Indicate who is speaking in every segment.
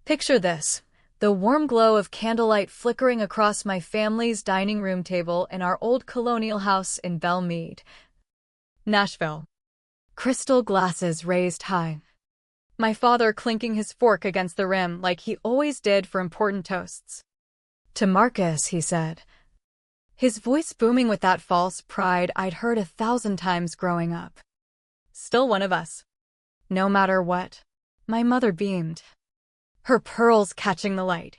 Speaker 1: Picture this, the warm glow of candlelight flickering across my family's dining room table in our old colonial house in Belle Meade, Nashville. Crystal glasses raised high. My father clinking his fork against the rim like he always did for important toasts. "To Marcus," he said, his voice booming with that false pride I'd heard 1,000 times growing up. "Still one of us. No matter what." My mother beamed, her pearls catching the light,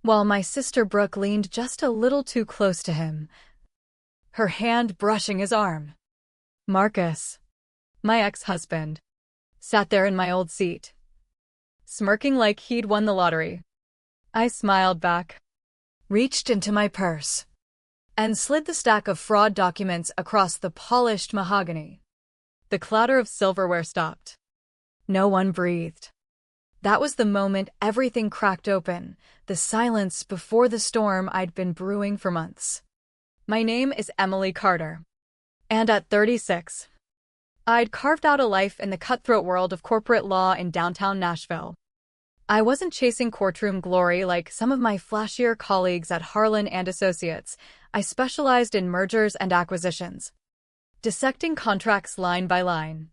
Speaker 1: while my sister Brooke leaned just a little too close to him, her hand brushing his arm. Marcus, my ex-husband, sat there in my old seat, smirking like he'd won the lottery. I smiled back, reached into my purse, and slid the stack of fraud documents across the polished mahogany. The clatter of silverware stopped. No one breathed. That was the moment everything cracked open, the silence before the storm I'd been brewing for months. My name is Emily Carter. And at 36, I'd carved out a life in the cutthroat world of corporate law in downtown Nashville. I wasn't chasing courtroom glory like some of my flashier colleagues at Harlan and Associates. I specialized in mergers and acquisitions, dissecting contracts line by line,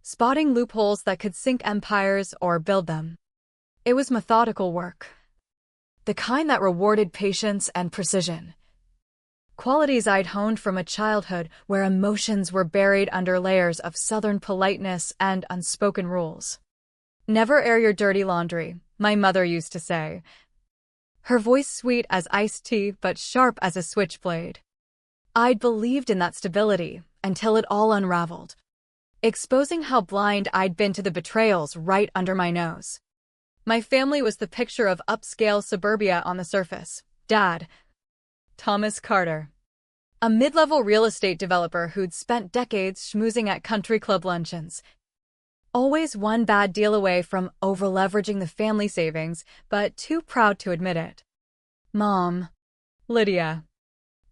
Speaker 1: spotting loopholes that could sink empires or build them. It was methodical work, the kind that rewarded patience and precision, qualities I'd honed from a childhood where emotions were buried under layers of Southern politeness and unspoken rules. "Never air your dirty laundry," my mother used to say, her voice sweet as iced tea but sharp as a switchblade. I'd believed in that stability until it all unraveled, exposing how blind I'd been to the betrayals right under my nose. My family was the picture of upscale suburbia on the surface. Dad, Thomas Carter, a mid-level real estate developer who'd spent decades schmoozing at country club luncheons, always one bad deal away from over-leveraging the family savings, but too proud to admit it. Mom, Lydia,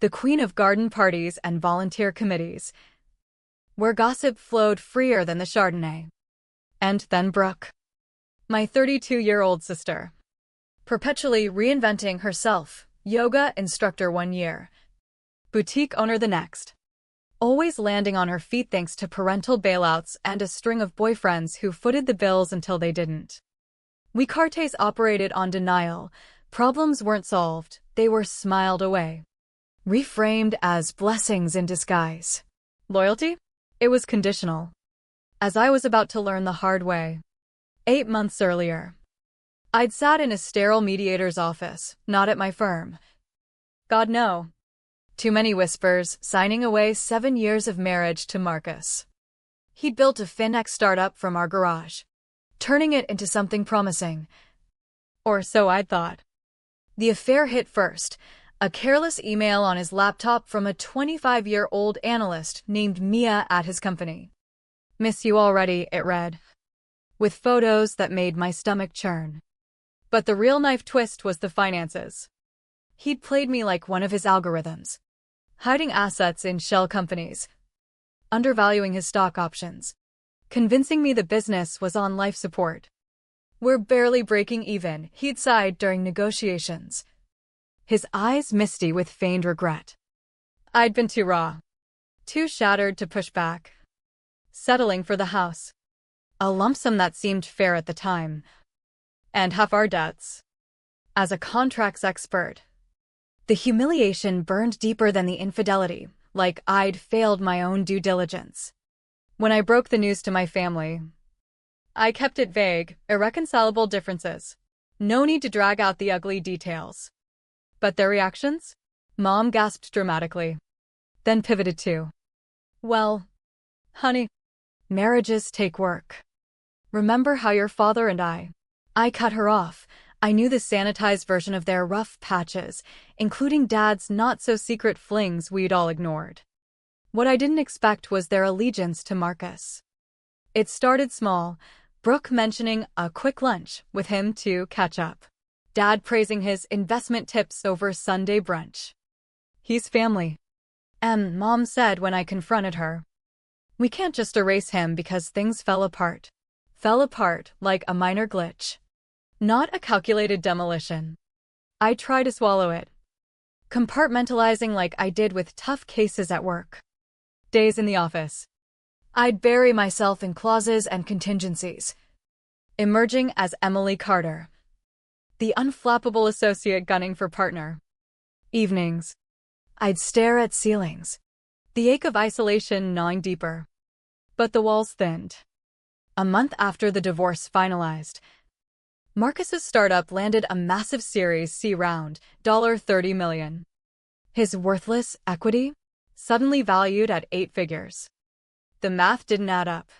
Speaker 1: the queen of garden parties and volunteer committees, where gossip flowed freer than the Chardonnay. And then Brooke, my 32-year-old sister, perpetually reinventing herself, yoga instructor one year, boutique owner the next, always landing on her feet thanks to parental bailouts and a string of boyfriends who footed the bills until they didn't. We Cartes operated on denial. Problems weren't solved, they were smiled away, reframed as blessings in disguise. Loyalty? It was conditional, as I was about to learn the hard way. 8 months earlier, I'd sat in a sterile mediator's office, not at my firm. God, no. Too many whispers, signing away 7 years of marriage to Marcus. He'd built a fintech startup from our garage, turning it into something promising. Or so I'd thought. The affair hit first, a careless email on his laptop from a 25-year-old analyst named Mia at his company. "Miss you already," it read, with photos that made my stomach churn. But the real knife twist was the finances. He'd played me like one of his algorithms, hiding assets in shell companies, undervaluing his stock options, convincing me the business was on life support. "We're barely breaking even," he'd sighed during negotiations, his eyes misty with feigned regret. I'd been too raw, too shattered to push back, settling for the house, a lump sum that seemed fair at the time, and half our debts. As a contracts expert, the humiliation burned deeper than the infidelity, like I'd failed my own due diligence. When I broke the news to my family, I kept it vague, irreconcilable differences. No need to drag out the ugly details. But their reactions? Mom gasped dramatically, then pivoted to, "Well, honey, marriages take work. Remember how your father and I cut her off. I knew the sanitized version of their rough patches, including Dad's not-so-secret flings we'd all ignored. What I didn't expect was their allegiance to Marcus. It started small, Brooke mentioning a quick lunch with him to catch up, Dad praising his investment tips over Sunday brunch. He's family, Mom said when I confronted her. We can't just erase him because things fell apart. Fell apart like a minor glitch. Not a calculated demolition. I try to swallow it, compartmentalizing like I did with tough cases at work. Days in the office. I'd bury myself in clauses and contingencies, emerging as Emily Carter, the unflappable associate gunning for partner. Evenings. I'd stare at ceilings, the ache of isolation gnawing deeper. But the walls thinned. A month after the divorce finalized, Marcus's startup landed a massive Series C round, $30 million. His worthless equity suddenly valued at 8 figures. The math didn't add up.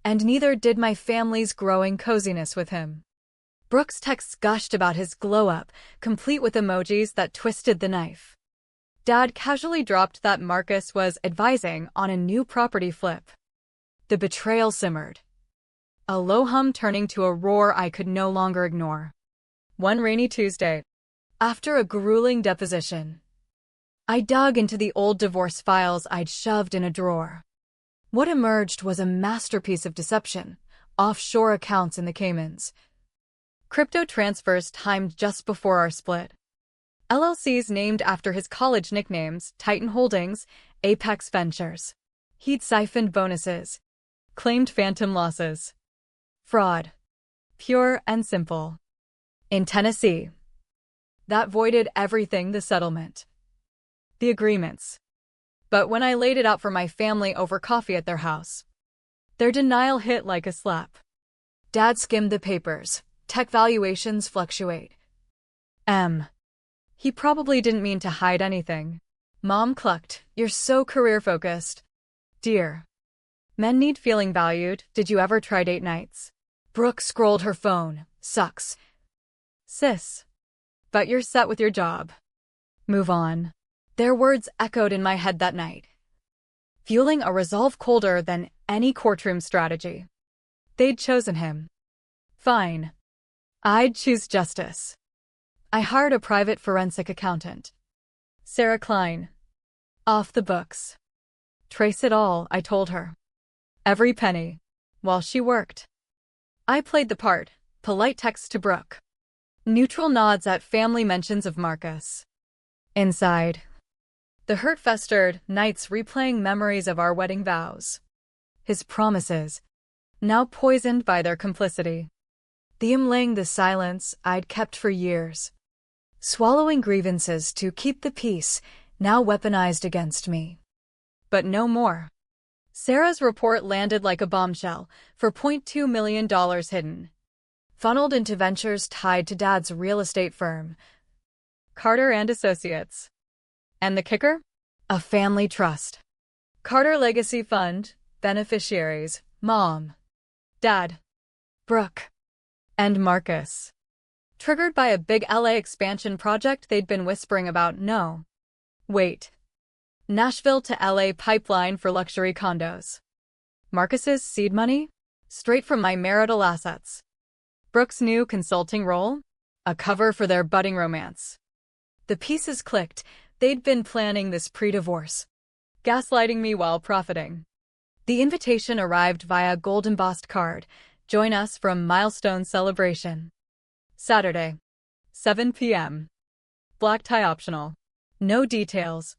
Speaker 1: And neither did my family's growing coziness with him. Brooke's texts gushed about his glow-up, complete with emojis that twisted the knife. Dad casually dropped that Marcus was advising on a new property flip. The betrayal simmered, a low hum turning to a roar I could no longer ignore. One rainy Tuesday, after a grueling deposition, I dug into the old divorce files I'd shoved in a drawer. What emerged was a masterpiece of deception, offshore accounts in the Caymans, crypto transfers timed just before our split, LLCs named after his college nicknames, Titan Holdings, Apex Ventures. He'd siphoned bonuses, claimed phantom losses. Fraud. Pure and simple. In Tennessee. That voided everything: the settlement, the agreements. But when I laid it out for my family over coffee at their house, their denial hit like a slap. Dad skimmed the papers. Tech valuations fluctuate. He probably didn't mean to hide anything. Mom clucked, "You're so career-focused." Dear. Men need feeling valued. Did you ever try date nights? Brooke scrolled her phone. Sucks. Sis. But you're set with your job. Move on. Their words echoed in my head that night, fueling a resolve colder than any courtroom strategy. They'd chosen him. Fine. I'd choose justice. I hired a private forensic accountant, Sarah Klein. Off the books. Trace it all, I told her. Every penny. While she worked, I played the part, polite texts to Brooke, neutral nods at family mentions of Marcus. Inside, the hurt festered, nights replaying memories of our wedding vows, his promises, now poisoned by their complicity. Them laying the silence I'd kept for years, swallowing grievances to keep the peace, now weaponized against me. But no more. Sarah's report landed like a bombshell, for $0.2 million hidden, funneled into ventures tied to Dad's real estate firm, Carter and Associates. And the kicker? A family trust. Carter Legacy Fund, beneficiaries, Mom, Dad, Brooke, and Marcus. Triggered by a big LA expansion project they'd been whispering about. No. Wait. Nashville to LA pipeline for luxury condos. Marcus's seed money? Straight from my marital assets. Brooke's new consulting role? A cover for their budding romance. The pieces clicked. They'd been planning this pre-divorce, gaslighting me while profiting. The invitation arrived via gold-embossed card. Join us for a milestone celebration. Saturday, 7 p.m. Black tie optional. No details.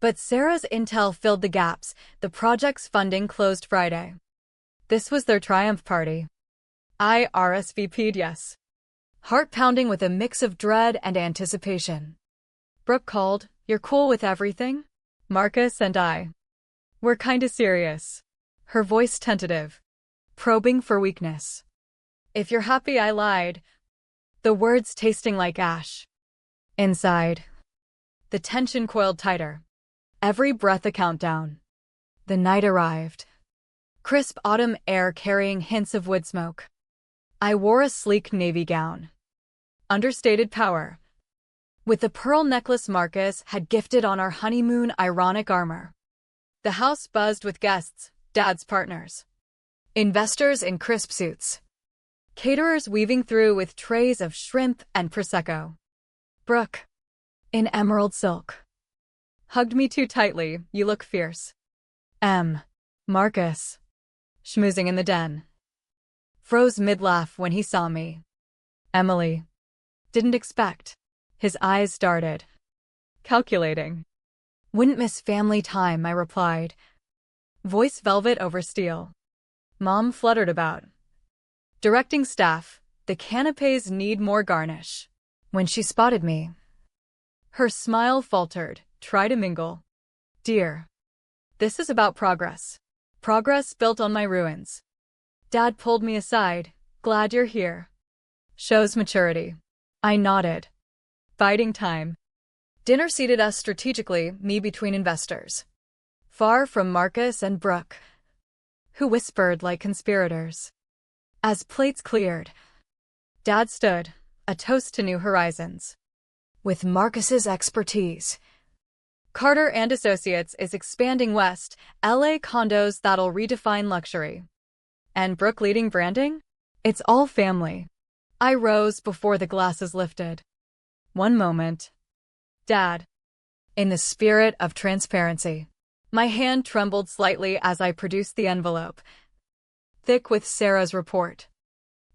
Speaker 1: But Sarah's intel filled the gaps. The project's funding closed Friday. This was their triumph party. I RSVP'd yes. Heart pounding with a mix of dread and anticipation. Brooke called. "You're cool with everything?" Marcus and I. "We're kinda serious." Her voice tentative, probing for weakness. "If you're happy," I lied, the words tasting like ash. Inside, the tension coiled tighter. Every breath a countdown. The night arrived. Crisp autumn air carrying hints of wood smoke. I wore a sleek navy gown. Understated power. With the pearl necklace Marcus had gifted on our honeymoon, ironic armor. The house buzzed with guests, Dad's partners. Investors in crisp suits. Caterers weaving through with trays of shrimp and Prosecco. Brooke, in emerald silk, hugged me too tightly. "You look fierce." Marcus, schmoozing in the den, froze mid-laugh when he saw me. Emily. Didn't expect. His eyes darted. Calculating. Wouldn't miss family time, I replied. Voice velvet over steel. Mom fluttered about. Directing staff, the canapes need more garnish. When she spotted me, her smile faltered. Try to mingle. Dear. This is about progress. Progress built on my ruins. Dad pulled me aside. Glad you're here. Shows maturity. I nodded. Biding time. Dinner seated us strategically, me between investors. Far from Marcus and Brooke, who whispered like conspirators. As plates cleared, Dad stood, a toast to new horizons. With Marcus's expertise, Carter and Associates is expanding west, LA condos that'll redefine luxury. And Brooke leading branding? It's all family. I rose before the glasses lifted. One moment. Dad. In the spirit of transparency. My hand trembled slightly as I produced the envelope, thick with Sarah's report.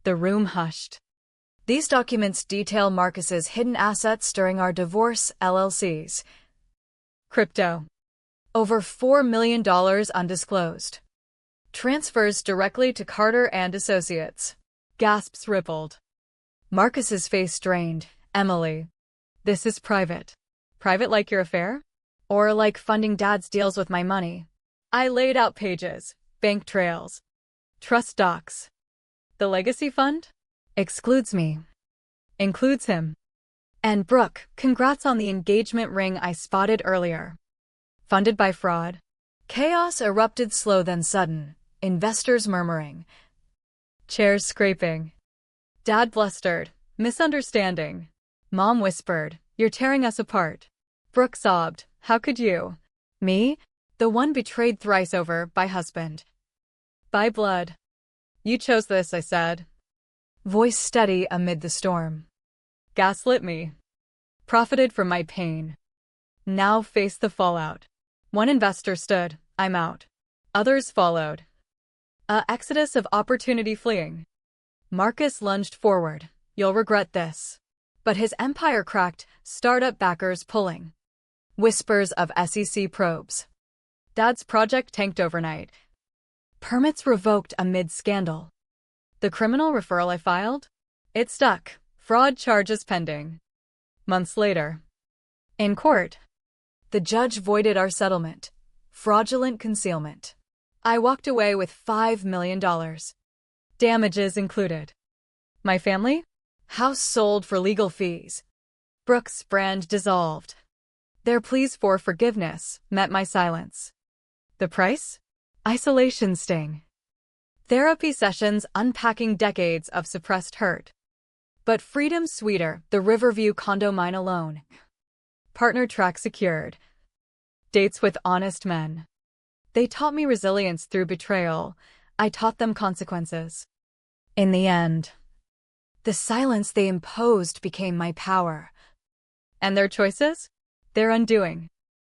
Speaker 1: The room hushed. These documents detail Marcus's hidden assets during our divorce LLCs. Crypto. Over $4 million undisclosed. Transfers directly to Carter and Associates. Gasps rippled. Marcus's face drained. Emily. This is private. Private like your affair? Or like funding Dad's deals with my money? I laid out pages, bank trails, trust docs. The legacy fund? Excludes me. Includes him. And Brooke, congrats on the engagement ring I spotted earlier. Funded by fraud. Chaos erupted slow then sudden, investors murmuring. Chairs scraping. Dad blustered, misunderstanding. Mom whispered, you're tearing us apart. Brooke sobbed, how could you? Me? The one betrayed thrice over by husband. By blood. You chose this, I said. Voice steady amid the storm. Gaslit me. Profited from my pain. Now face the fallout. One investor stood, I'm out. Others followed. A exodus of opportunity fleeing. Marcus lunged forward. You'll regret this. But his empire cracked, startup backers pulling. Whispers of SEC probes. Dad's project tanked overnight. Permits revoked amid scandal. The criminal referral I filed? It stuck. Fraud charges pending. Months later. In court. The judge voided our settlement. Fraudulent concealment. I walked away with $5 million. Damages included. My family? House sold for legal fees. Brooke's brand dissolved. Their pleas for forgiveness met my silence. The price? Isolation sting. Therapy sessions unpacking decades of suppressed hurt. But freedom sweeter, the Riverview condo mine alone. Partner track secured. Dates with honest men. They taught me resilience through betrayal. I taught them consequences. In the end, the silence they imposed became my power. And their choices? Their undoing.